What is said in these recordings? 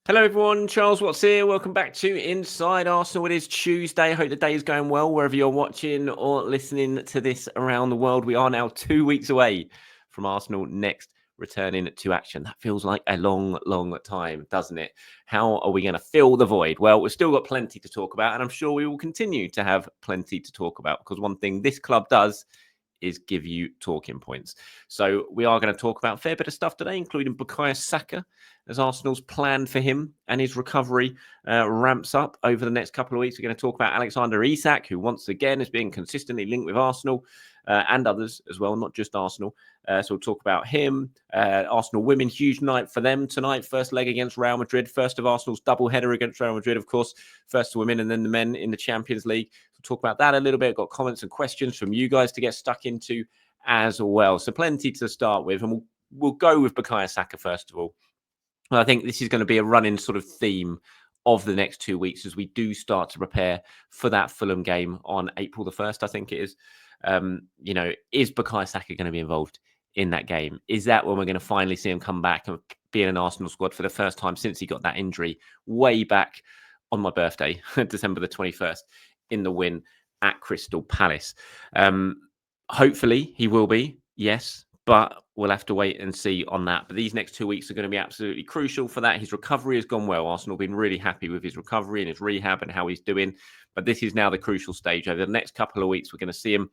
Hello, everyone. Charles Watts here. Welcome back to Inside Arsenal. It is Tuesday. I hope the day is going well wherever you're watching or listening to this around the world. We are now 2 weeks away from Arsenal next returning to action. That feels like a long, long time, doesn't it? How are we going to fill the void? Well, we've still got plenty to talk about, and I'm sure we will continue to have plenty to talk about because one thing this club does is give you talking points. So we are going to talk about a fair bit of stuff today, including Bukayo Saka, as Arsenal's plan for him and his recovery ramps up over the next couple of weeks. We're going to talk about Alexander Isak, who once again is being consistently linked with Arsenal and others as well, not just Arsenal. So we'll talk about him. Arsenal women, huge night for them tonight. First leg against Real Madrid. First of Arsenal's double header against Real Madrid, of course. First the women and then the men in the Champions League. We'll talk about that a little bit. Got comments and questions from you guys to get stuck into as well. So plenty to start with. And we'll go with Bukayo Saka first of all. I think this is going to be a running sort of theme of the next 2 weeks as we do start to prepare for that Fulham game on April the 1st, I think it is. Is Bukayo Saka going to be involved in that game? Is that when we're going to finally see him come back and be in an Arsenal squad for the first time since he got that injury way back on my birthday, December the 21st, in the win at Crystal Palace? Hopefully he will be, yes, but we'll have to wait and see on that. But these next 2 weeks are going to be absolutely crucial for that. His recovery has gone well. Arsenal have been really happy with his recovery and his rehab and how he's doing. But this is now the crucial stage. Over the next couple of weeks, we're going to see him.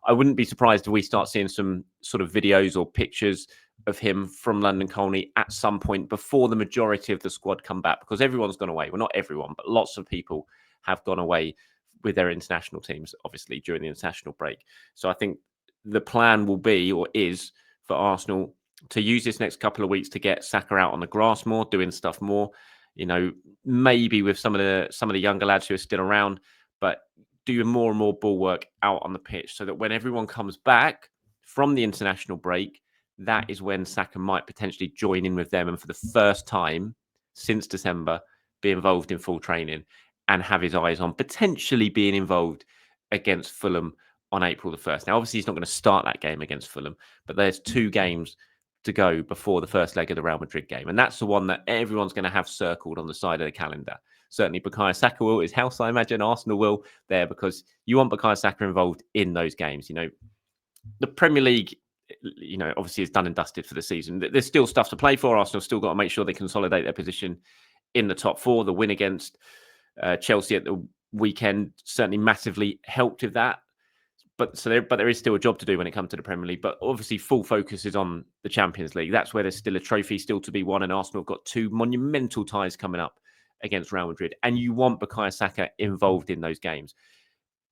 I wouldn't be surprised if we start seeing some sort of videos or pictures of him from London Colney at some point before the majority of the squad come back, because everyone's gone away. Well, not everyone, but lots of people have gone away with their international teams, obviously, during the international break. So I think the plan will be, or is, for Arsenal to use this next couple of weeks to get Saka out on the grass more, doing stuff more, maybe with some of the younger lads who are still around, but do more and more ball work out on the pitch so that when everyone comes back from the international break, that is when Saka might potentially join in with them and for the first time since December be involved in full training and have his eyes on potentially being involved against Fulham on April the 1st. Now, obviously, he's not going to start that game against Fulham, but there's 2 games to go before the first leg of the Real Madrid game. And that's the one that everyone's going to have circled on the side of the calendar. Certainly, Bukayo Saka will. His house, I imagine, Arsenal will there, because you want Bukayo Saka involved in those games. The Premier League, obviously is done and dusted for the season. There's still stuff to play for. Arsenal still got to make sure they consolidate their position in the top 4. The win against Chelsea at the weekend certainly massively helped with that. But there is still a job to do when it comes to the Premier League. But obviously, full focus is on the Champions League. That's where there's still a trophy still to be won. And Arsenal have got 2 monumental ties coming up against Real Madrid. And you want Bukayo Saka involved in those games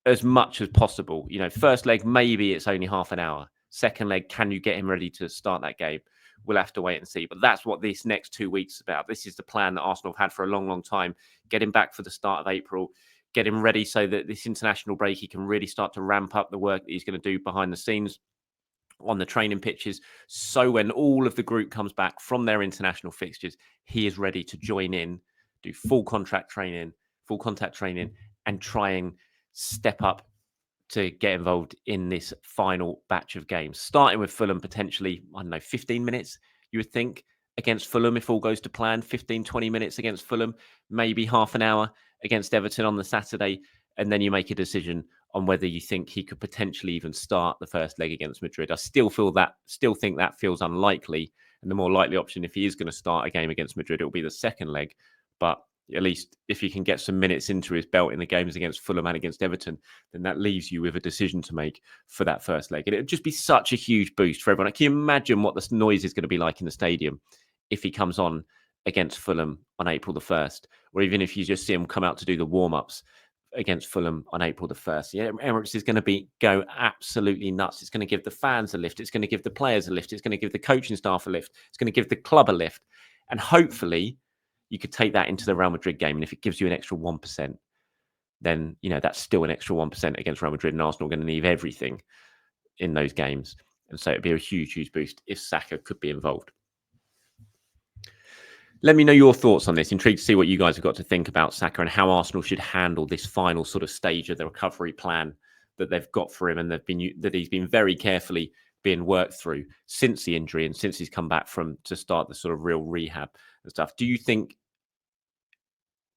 as much as possible. First leg, maybe it's only half an hour. Second leg, can you get him ready to start that game? We'll have to wait and see. But that's what this next 2 weeks is about. This is the plan that Arsenal have had for a long, long time. Get him back for the start of April. Get him ready so that this international break, he can really start to ramp up the work that he's going to do behind the scenes on the training pitches. So when all of the group comes back from their international fixtures, he is ready to join in, do full contact training, and try and step up to get involved in this final batch of games. Starting with Fulham, potentially, 15 minutes, you would think, against Fulham, if all goes to plan, 15, 20 minutes against Fulham, maybe half an hour against Everton on the Saturday, and then you make a decision on whether you think he could potentially even start the first leg against Madrid. I still think that feels unlikely, and the more likely option, if he is going to start a game against Madrid, it will be the second leg. But at least if he can get some minutes into his belt in the games against Fulham and against Everton, then that leaves you with a decision to make for that first leg. And it would just be such a huge boost for everyone. Can you imagine what the noise is going to be like in the stadium if he comes on against Fulham on April the 1st, or even if you just see him come out to do the warm-ups against Fulham on April the 1st. Yeah, Emirates is going to go absolutely nuts. It's going to give the fans a lift. It's going to give the players a lift. It's going to give the coaching staff a lift. It's going to give the club a lift. And hopefully you could take that into the Real Madrid game. And if it gives you an extra 1%, then, that's still an extra 1% against Real Madrid, and Arsenal are going to need everything in those games. And so it'd be a huge, huge boost if Saka could be involved. Let me know your thoughts on this. Intrigued to see what you guys have got to think about Saka and how Arsenal should handle this final sort of stage of the recovery plan that they've got for him, and that he's been very carefully being worked through since the injury and since he's come back to start the sort of real rehab and stuff. Do you think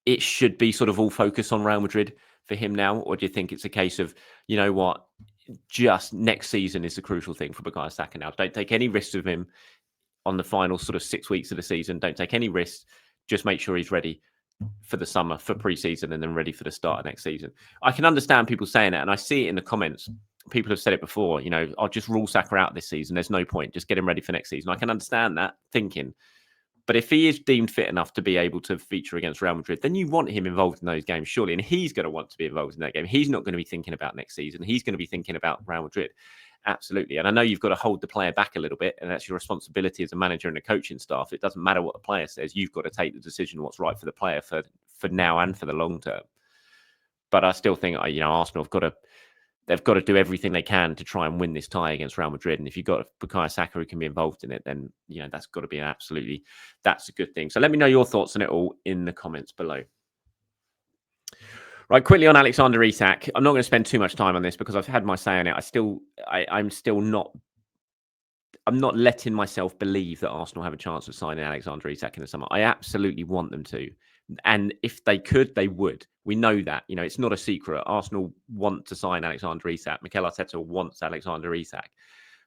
it should be sort of all focus on Real Madrid for him now? Or do you think it's a case of, you know what, just next season is the crucial thing for Bukayo Saka now? Don't take any risks with him on the final sort of 6 weeks of the season. Don't take any risks. Just make sure he's ready for the summer, for pre-season, and then ready for the start of next season. I can understand people saying it, and I see it in the comments. People have said it before, you know, I'll just rule Saka out this season. There's no point. Just get him ready for next season. I can understand that thinking. But if he is deemed fit enough to be able to feature against Real Madrid, then you want him involved in those games, surely. And he's going to want to be involved in that game. He's not going to be thinking about next season. He's going to be thinking about Real Madrid. Absolutely. And I know you've got to hold the player back a little bit, and that's your responsibility as a manager and a coaching staff. It doesn't matter what the player says. You've got to take the decision what's right for the player for now and for the long term. But I still think, you know, Arsenal they've got to do everything they can to try and win this tie against Real Madrid. And if you've got Bukayo Saka who can be involved in it, then, you know, that's got to be that's a good thing. So let me know your thoughts on it all in the comments below. Right, quickly on Alexander Isak. I'm not going to spend too much time on this because I've had my say on it. I'm not letting myself believe that Arsenal have a chance of signing Alexander Isak in the summer. I absolutely want them to. And if they could, they would. We know that. You know, it's not a secret. Arsenal want to sign Alexander Isak. Mikel Arteta wants Alexander Isak.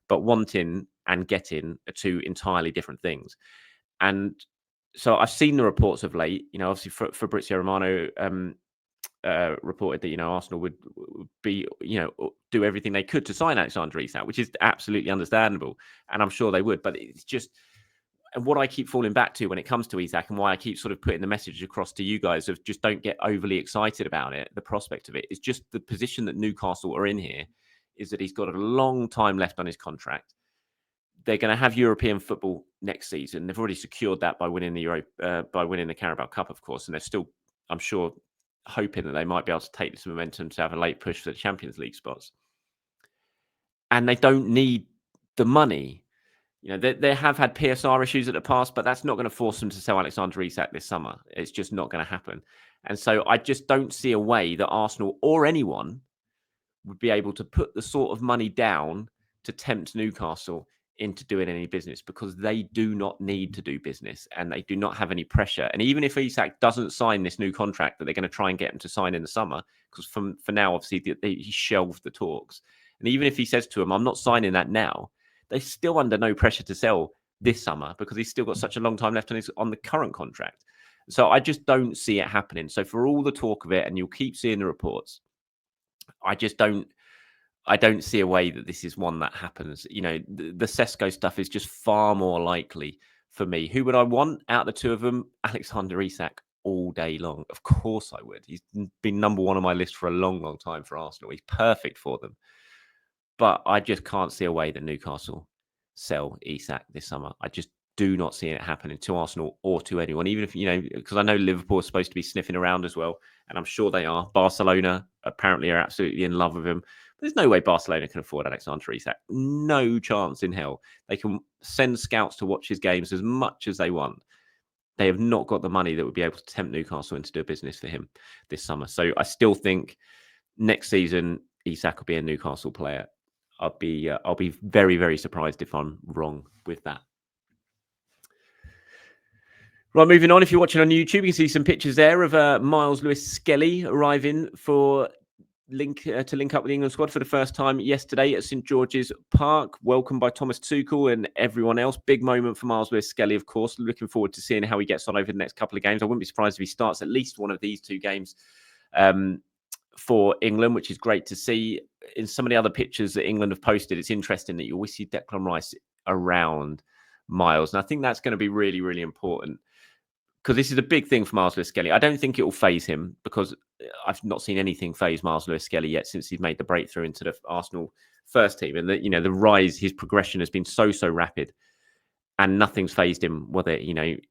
But wanting and getting are two entirely different things. And so I've seen the reports of late. You know, obviously Fabrizio Romano reported that, you know, Arsenal would be, you know, do everything they could to sign Alexander Isak, which is absolutely understandable. And I'm sure they would. But it's just... And what I keep falling back to when it comes to Isak, and why I keep sort of putting the message across to you guys of just don't get overly excited about it, the prospect of it, is just the position that Newcastle are in here, is that he's got a long time left on his contract. They're going to have European football next season. They've already secured that by winning the Carabao Cup, of course, and they're still, I'm sure, hoping that they might be able to take this momentum to have a late push for the Champions League spots. And they don't need the money. You know, they have had PSR issues at the past, but that's not going to force them to sell Alexander Isak this summer. It's just not going to happen. And so I just don't see a way that Arsenal or anyone would be able to put the sort of money down to tempt Newcastle into doing any business, because they do not need to do business and they do not have any pressure. And even if Isak doesn't sign this new contract that they're going to try and get him to sign in the summer, because for now, obviously, he shelved the talks. And even if he says to him, I'm not signing that now, they're still under no pressure to sell this summer because he's still got such a long time left on the current contract. So I just don't see it happening. So for all the talk of it, and you'll keep seeing the reports, I don't see a way that this is one that happens. You know, the Sesko stuff is just far more likely for me. Who would I want out of the two of them? Alexander Isak all day long. Of course I would. He's been number one on my list for a long, long time for Arsenal. He's perfect for them. But I just can't see a way that Newcastle sell Isak this summer. I just do not see it happening to Arsenal or to anyone, even if, you know, because I know Liverpool are supposed to be sniffing around as well, and I'm sure they are. Barcelona apparently are absolutely in love with him. But there's no way Barcelona can afford Alexander Isak. No chance in hell. They can send scouts to watch his games as much as they want. They have not got the money that would be able to tempt Newcastle into do a business for him this summer. So I still think next season Isak will be a Newcastle player. I'll be very, very surprised if I'm wrong with that. Right, moving on. If you're watching on YouTube, you can see some pictures there of Miles Lewis-Skelly arriving to link up with the England squad for the first time yesterday at St George's Park. Welcomed by Thomas Tuchel and everyone else. Big moment for Miles Lewis-Skelly, of course. Looking forward to seeing how he gets on over the next couple of games. I wouldn't be surprised if he starts at least one of these two games for England, which is great to see. In some of the other pictures that England have posted, it's interesting that you always see Declan Rice around Miles. And I think that's going to be really, really important, because this is a big thing for Miles Lewis-Skelly. I don't think it will phase him, because I've not seen anything phase Miles Lewis-Skelly yet since he's made the breakthrough into the Arsenal first team. And the rise, his progression has been so rapid, and nothing's phased him. Whether,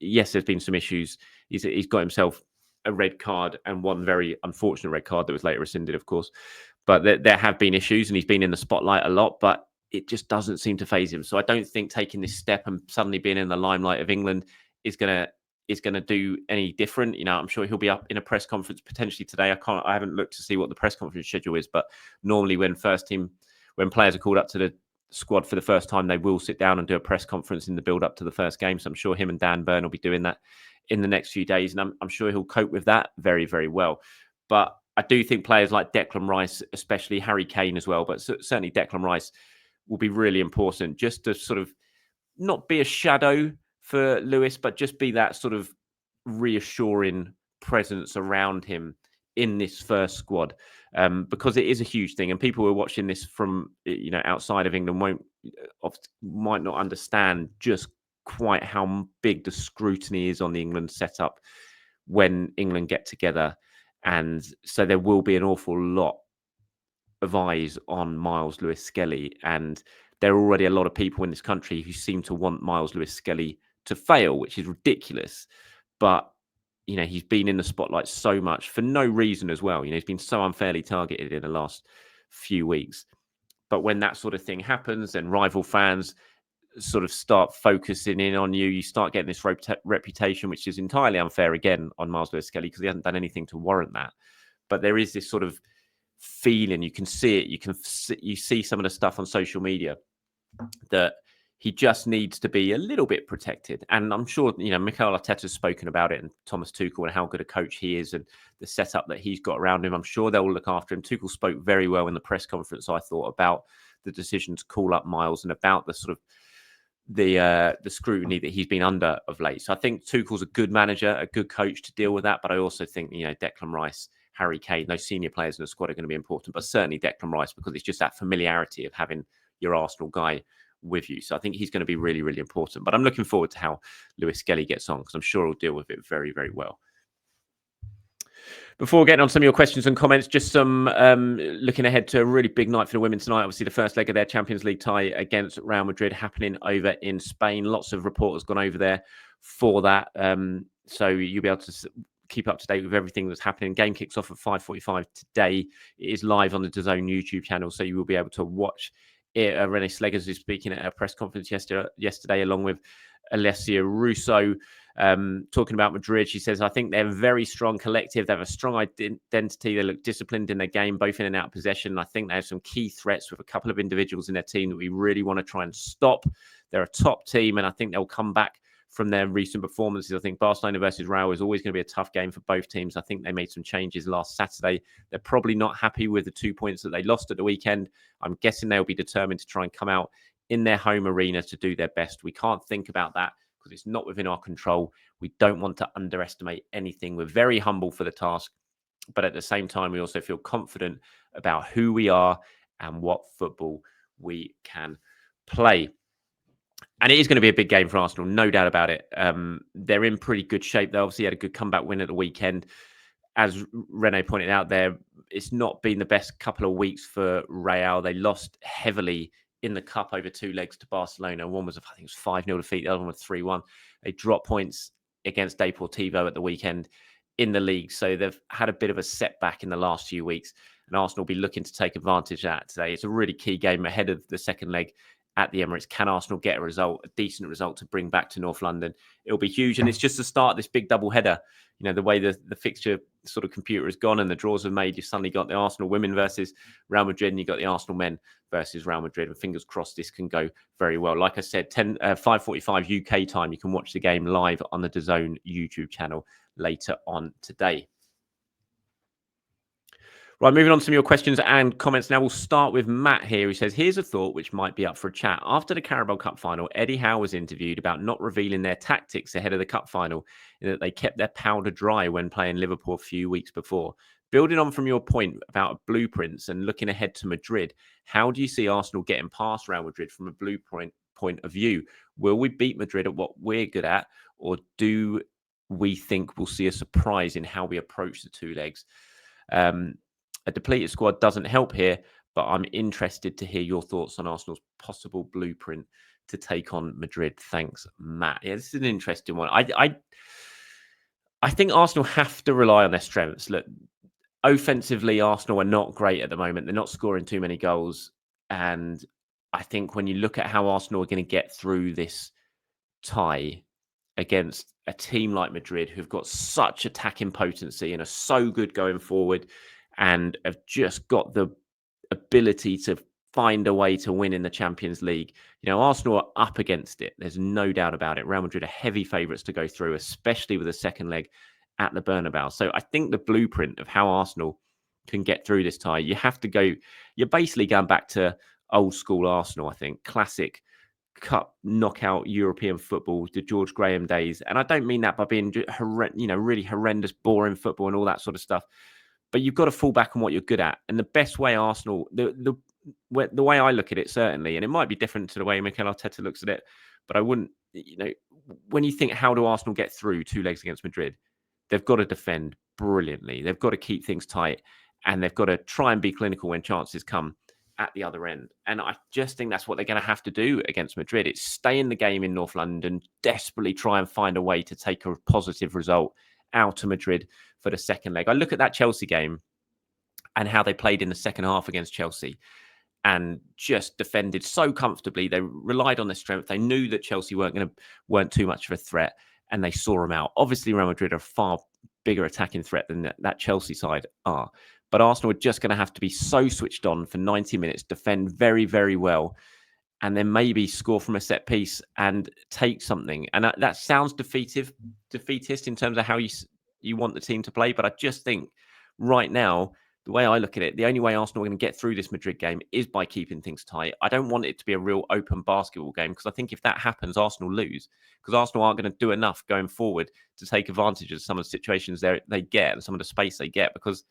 yes, there's been some issues. He's got himself a red card, and one very unfortunate red card that was later rescinded, of course. But there have been issues, and he's been in the spotlight a lot, but it just doesn't seem to phase him. So I don't think taking this step and suddenly being in the limelight of England is going to do any different. I'm sure he'll be up in a press conference potentially today. I haven't looked to see what the press conference schedule is, but normally when players are called up to the squad for the first time, they will sit down and do a press conference in the build up to the first game. So I'm sure him and Dan Burn will be doing that in the next few days, and I'm sure he'll cope with that very, very well. But I do think players like Declan Rice, especially Harry Kane as well, but certainly Declan Rice will be really important just to sort of not be a shadow for Lewis, but just be that sort of reassuring presence around him in this first squad, because it is a huge thing, and people who are watching this from outside of England might not understand just quite how big the scrutiny is on the England setup when England get together, and so there will be an awful lot of eyes on Miles Lewis-Skelly, and there are already a lot of people in this country who seem to want Miles Lewis-Skelly to fail, which is ridiculous. But he's been in the spotlight so much for no reason as well. He's been so unfairly targeted in the last few weeks. But when that sort of thing happens, then rival fans sort of start focusing in on you. You start getting this reputation, which is entirely unfair again on Miles Lewis-Skelly because he hasn't done anything to warrant that. But there is this sort of feeling, you can see it, you see some of the stuff on social media that he just needs to be a little bit protected. And I'm sure, Mikel Arteta's spoken about it, and Thomas Tuchel, and how good a coach he is and the setup that he's got around him. I'm sure they'll look after him. Tuchel spoke very well in the press conference, I thought, about the decision to call up Miles and about the sort of the scrutiny that he's been under of late. So I think Tuchel's a good manager, a good coach to deal with that. But I also think, Declan Rice, Harry Kane, those senior players in the squad are going to be important, but certainly Declan Rice, because it's just that familiarity of having your Arsenal guy with you. So I think he's going to be really, really important. But I'm looking forward to how Lewis-Skelly gets on, because I'm sure he'll deal with it very, very well. Before getting on some of your questions and comments, just some looking ahead to a really big night for the women tonight. Obviously, the first leg of their Champions League tie against Real Madrid happening over in Spain. Lots of reporters gone over there for that. So you'll be able to keep up to date with everything that's happening. Game kicks off at 5:45 today. It is live on the DAZN YouTube channel, so you will be able to watch it. Renee Slegers is speaking at a press conference yesterday, along with Alessia Russo, talking about Madrid. She says, I think they're a very strong collective. They have a strong identity. They look disciplined in their game, both in and out of possession. I think they have some key threats with a couple of individuals in their team that we really want to try and stop. They're a top team, and I think they'll come back from their recent performances. I think Barcelona versus Real is always going to be a tough game for both teams. I think they made some changes last Saturday. They're probably not happy with the 2 points that they lost at the weekend. I'm guessing they'll be determined to try and come out in their home arena to do their best. We can't think about that because it's not within our control. We don't want to underestimate anything. We're very humble for the task, but at the same time, we also feel confident about who we are and what football we can play. And it is going to be a big game for Arsenal, no doubt about it. They're in pretty good shape. They obviously had a good comeback win at the weekend. As Rene pointed out there, it's not been the best couple of weeks for Real. They lost heavily in the cup over 2 legs to Barcelona. One was, I think it was 5-0 defeat. The other one was 3-1. They dropped points against Deportivo at the weekend in the league. So they've had a bit of a setback in the last few weeks. And Arsenal will be looking to take advantage of that today. It's a really key game ahead of the second leg at the Emirates. Can Arsenal get a decent result to bring back to North London? It'll be huge. And it's just the start of this big double header. The way the fixture sort of computer has gone and the draws are made, you've suddenly got the Arsenal women versus Real Madrid, and you've got the Arsenal men versus Real Madrid. And fingers crossed this can go very well. Like I said, 5:45 UK time, you can watch the game live on the DAZN YouTube channel later on today. Right, moving on to some of your questions and comments now. We'll start with Matt here, who says, here's a thought which might be up for a chat. After the Carabao Cup final, Eddie Howe was interviewed about not revealing their tactics ahead of the Cup final, in that they kept their powder dry when playing Liverpool a few weeks before. Building on from your point about blueprints and looking ahead to Madrid, how do you see Arsenal getting past Real Madrid from a blueprint point of view? Will we beat Madrid at what we're good at, or do we think we'll see a surprise in how we approach the 2 legs? A depleted squad doesn't help here, but I'm interested to hear your thoughts on Arsenal's possible blueprint to take on Madrid. Thanks, Matt. Yeah, this is an interesting one. I think Arsenal have to rely on their strengths. Look, offensively, Arsenal are not great at the moment. They're not scoring too many goals. And I think when you look at how Arsenal are going to get through this tie against a team like Madrid, who've got such attacking potency and are so good going forward, and have just got the ability to find a way to win in the Champions League. Arsenal are up against it. There's no doubt about it. Real Madrid are heavy favourites to go through, especially with a second leg at the Bernabeu. So I think the blueprint of how Arsenal can get through this tie, you're basically going back to old school Arsenal, I think. Classic cup knockout European football, the George Graham days. And I don't mean that by being, really horrendous, boring football and all that sort of stuff. But you've got to fall back on what you're good at. And the best way Arsenal, the way I look at it, certainly, and it might be different to the way Mikel Arteta looks at it, but I wouldn't, when you think, how do Arsenal get through 2 legs against Madrid? They've got to defend brilliantly. They've got to keep things tight, and they've got to try and be clinical when chances come at the other end. And I just think that's what they're going to have to do against Madrid. It's stay in the game in North London, desperately try and find a way to take a positive result out of Madrid for the second leg. I look at that Chelsea game and how they played in the second half against Chelsea and just defended so comfortably. They relied on their strength. They knew that Chelsea weren't too much of a threat, and they saw them out. Obviously, Real Madrid are a far bigger attacking threat than that Chelsea side are. But Arsenal are just going to have to be so switched on for 90 minutes, defend very, very well, and then maybe score from a set piece and take something. And that sounds defeatist in terms of how you want the team to play. But I just think right now, the way I look at it, the only way Arsenal are going to get through this Madrid game is by keeping things tight. I don't want it to be a real open basketball game, because I think if that happens, Arsenal lose, because Arsenal aren't going to do enough going forward to take advantage of some of the situations they get and some of the space they get, because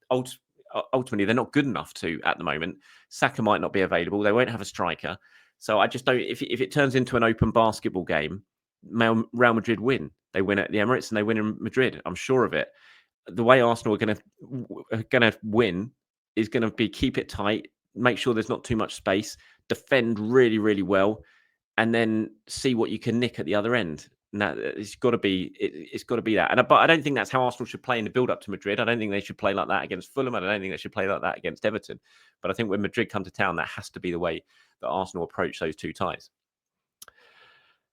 ultimately they're not good enough to at the moment. Saka might not be available. They won't have a striker. So I just don't, if it turns into an open basketball game, Real Madrid win. They win at the Emirates and they win in Madrid. I'm sure of it. The way Arsenal are going to win is going to be keep it tight, make sure there's not too much space, defend really, really well, and then see what you can nick at the other end. Now, it's got to be that. But I don't think that's how Arsenal should play in the build-up to Madrid. I don't think they should play like that against Fulham. I don't think they should play like that against Everton. But I think when Madrid come to town, that has to be the way that Arsenal approach those 2 ties.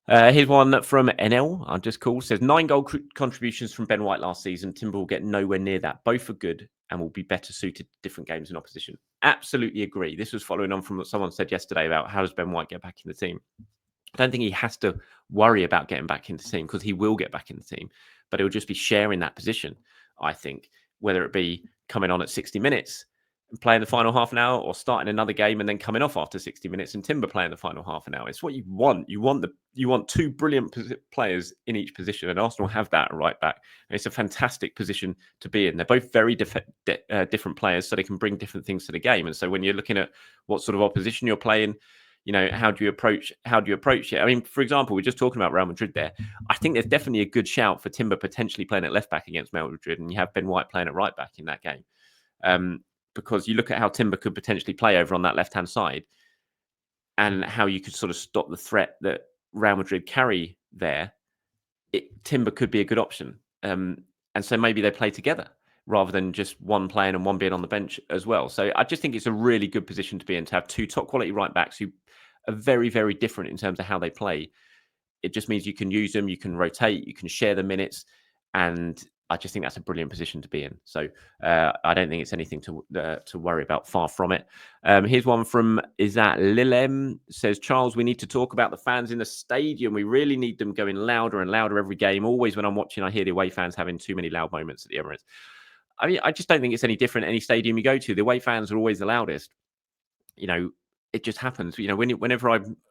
Here's one from NL. I just called. Says 9 goal contributions from Ben White last season. Timber will get nowhere near that. Both are good and will be better suited to different games and opposition. Absolutely agree. This was following on from what someone said yesterday about how does Ben White get back in the team. I don't think he has to worry about getting back in the team, because he will get back in the team, but he'll just be sharing that position, I think, whether it be coming on at 60 minutes and playing the final half an hour, or starting another game and then coming off after 60 minutes and Timber playing the final half an hour. It's what you want. You want 2 brilliant players in each position, and Arsenal have that at right back. And it's a fantastic position to be in. They're both very different players, so they can bring different things to the game. And so when you're looking at what sort of opposition you're playing, how do you approach it? I mean, for example, we're just talking about Real Madrid there. I think there's definitely a good shout for Timber potentially playing at left back against Real Madrid, and you have Ben White playing at right back in that game. Because you look at how Timber could potentially play over on that left-hand side, and how you could sort of stop the threat that Real Madrid carry there. Timber could be a good option. And so maybe they play together rather than just one playing and one being on the bench as well. So I just think it's a really good position to be in, to have 2 top quality right backs who are very, very different in terms of how they play. It just means you can use them, you can rotate, you can share the minutes, and I just think that's a brilliant position to be in. So I don't think it's anything to worry about. Far from it. Here's one from Lilem. Says, Charles, we need to talk about the fans in the stadium. We really need them going louder and louder every game. Always when I'm watching, I hear the away fans having too many loud moments at the Emirates. I mean, I just don't think it's any different any stadium you go to. The away fans are always the loudest. It just happens. Whenever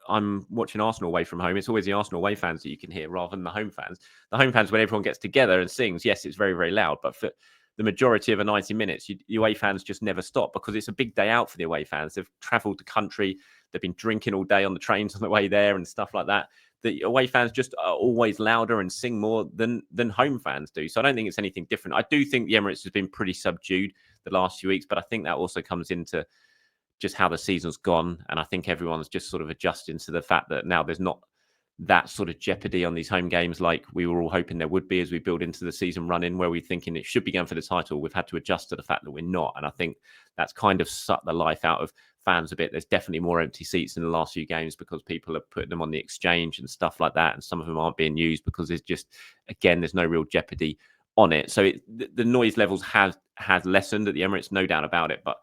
I'm watching Arsenal away from home, it's always the Arsenal away fans that you can hear rather than the home fans. The home fans, when everyone gets together and sings, yes, it's very, very loud. But for the majority of a 90 minutes, the away fans just never stop, because it's a big day out for the away fans. They've travelled the country. They've been drinking all day on the trains on the way there and stuff like that. The away fans just are always louder and sing more than home fans do. So I don't think it's anything different. I do think the Emirates has been pretty subdued the last few weeks, but I think that also comes into just how the season's gone. And I think everyone's just sort of adjusting to the fact that now there's not that sort of jeopardy on these home games like we were all hoping there would be as we build into the season run-in, where we're thinking it should be going for the title. We've had to adjust to the fact that we're not. And I think that's kind of sucked the life out of fans a bit. There's definitely more empty seats in the last few games because people are putting them on the exchange and stuff like that. And some of them aren't being used because there's no real jeopardy on it. So the noise levels has lessened at the Emirates, no doubt about it. But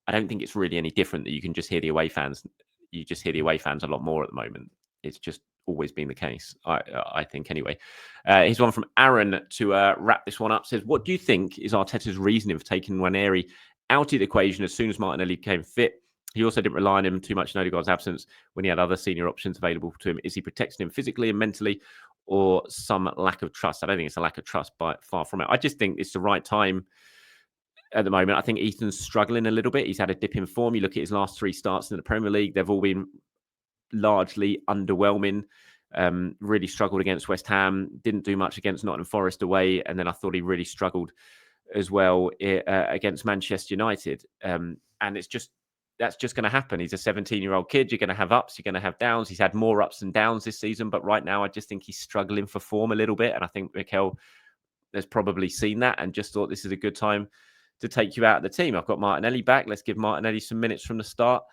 I don't think it's really any different that you can just hear the away fans. You just hear the away fans a lot more at the moment. It's just always been the case, I think, anyway. Here's one from Aaron to wrap this one up. Says, what do you think is Arteta's reasoning for taking Nwaneri out of the equation as soon as Martinelli became fit? He also didn't rely on him too much in Odegaard's absence when he had other senior options available to him. Is he protecting him physically and mentally, or some lack of trust? I don't think it's a lack of trust, but far from it. I just think it's the right time at the moment. I think Ethan's struggling a little bit. He's had a dip in form. You look at his last 3 starts in the Premier League, they've all been largely underwhelming. Really struggled against West Ham, didn't do much against Nottingham Forest away, and then I thought he really struggled as well against Manchester United. And that's just going to happen. He's a 17-year-old kid. You're going to have ups, you're going to have downs. He's had more ups and downs this season, but right now I just think he's struggling for form a little bit. And I think Mikel has probably seen that and just thought this is a good time to take you out of the team. I've got Martinelli back. Let's give Martinelli some minutes from the start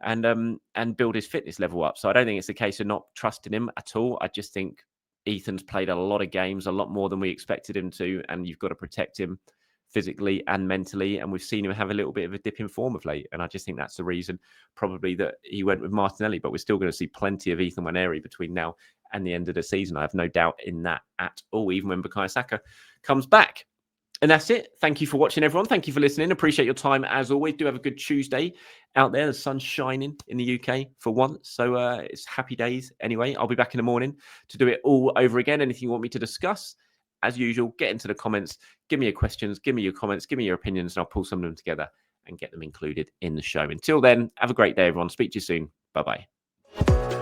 and build his fitness level up. So I don't think it's a case of not trusting him at all. I just think Ethan's played a lot of games, a lot more than we expected him to, and you've got to protect him physically and mentally. And we've seen him have a little bit of a dip in form of late. And I just think that's the reason probably that he went with Martinelli. But we're still going to see plenty of Ethan Nwaneri between now and the end of the season. I have no doubt in that at all, even when Bukayo Saka comes back. And that's it. Thank you for watching, everyone. Thank you for listening. Appreciate your time as always. Do have a good Tuesday out there. The sun's shining in the UK for once. So it's happy days anyway. I'll be back in the morning to do it all over again. Anything you want me to discuss, as usual, get into the comments. Give me your questions. Give me your comments. Give me your opinions. And I'll pull some of them together and get them included in the show. Until then, have a great day, everyone. Speak to you soon. Bye-bye.